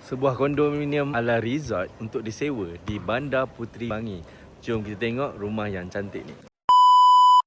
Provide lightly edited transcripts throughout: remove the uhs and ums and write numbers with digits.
Sebuah kondominium ala resort untuk disewa di Bandar Puteri Bangi. Jom kita tengok rumah yang cantik ni.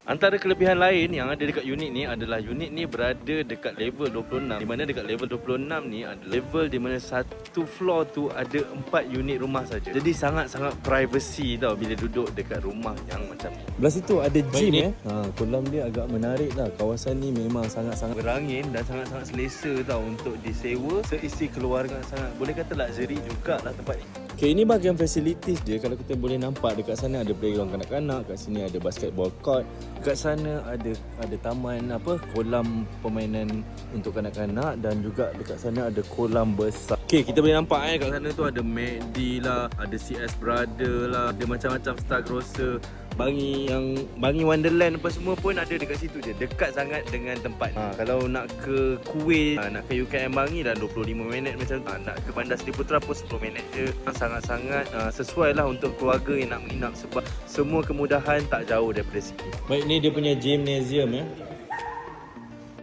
Antara kelebihan lain yang ada dekat unit ni adalah unit ni berada dekat level 26. Di mana dekat level 26 ni ada level di mana satu floor tu ada 4 unit rumah saja. Jadi sangat-sangat privacy tau bila duduk dekat rumah yang macam ni. Belah situ ada gym kolam dia agak menarik lah. Kawasan ni memang sangat-sangat Berangin dan sangat-sangat selesa tau untuk disewa. Seisi keluarga sangat, boleh kata luxury jugalah tempat ni. Okay, ini bahagian facilities dia. Kalau kita boleh nampak dekat sana ada playground kanak-kanak, kat sini ada basketball court, dekat sana ada taman kolam permainan untuk kanak-kanak dan juga dekat sana ada kolam besar. Okay, kita boleh nampak kat sana tu ada McD lah, ada CS Brother lah, ada macam-macam Star Grocer. Bangi Wonderland apa semua pun ada dekat situ je. Dekat sangat dengan tempat. Kalau nak ke Kuwait, nak ke UKM Bangi dah 25 minit macam tu. Nak ke Bandar Seri Putra pun 10 minit je. Sangat-sangat sesuai lah untuk keluarga yang nak menginap sebab semua kemudahan tak jauh daripada sini. Baik, ni dia punya gymnasium ya.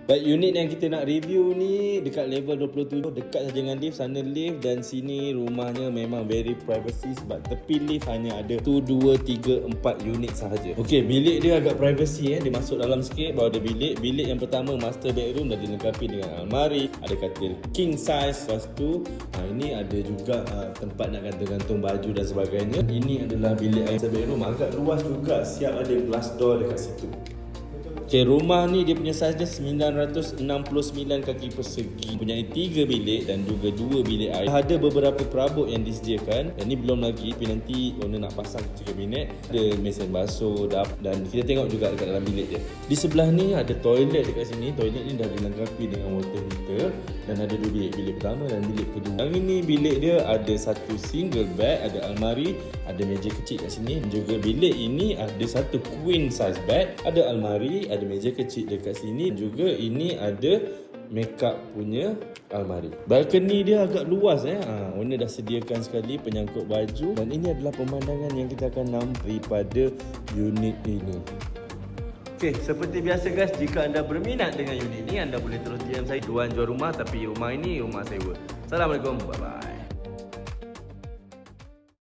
Baik, unit yang kita nak review ni dekat level 27, dekat saja dengan lift, sana lift dan sini rumahnya memang very privacy sebab tepi lift hanya ada 1, 2, 3, 4 unit sahaja. Okey, bilik dia agak privacy dia masuk dalam sikit baru ada bilik. Bilik yang pertama master bedroom dah dilengkapi dengan almari, ada katil king size. Lepas tu ini ada juga tempat nak gantung-gantung baju dan sebagainya. Ini adalah bilik master bedroom, agak luas juga, siap ada glass door dekat situ. Okay, rumah ni dia punya saiz dia 969 kaki persegi. Punya 3 bilik dan juga 2 bilik air. Ada beberapa perabot yang disediakan dan ni belum lagi, tapi nanti owner nak pasang kabinet. Ada mesin basuh dan kita tengok juga dekat dalam bilik dia. Di sebelah ni ada toilet dekat sini. Toilet ni dah dilengkapi dengan water heater dan ada 2 bilik. Bilik pertama dan bilik kedua. Yang ini bilik dia ada satu single bed, ada almari, ada meja kecil kat sini. Dan juga bilik ini ada satu queen size bed, ada almari, ada meja kecil dekat sini. Juga ini ada makeup punya almari. Balkoni dia agak luas owner dah sediakan sekali penyangkut baju dan ini adalah pemandangan yang kita akan nampak daripada unit ini. Okey, seperti biasa guys, jika anda berminat dengan unit ni anda boleh terus DM saya. Tuan jual rumah tapi rumah ini rumah sewa. Assalamualaikum, bye bye.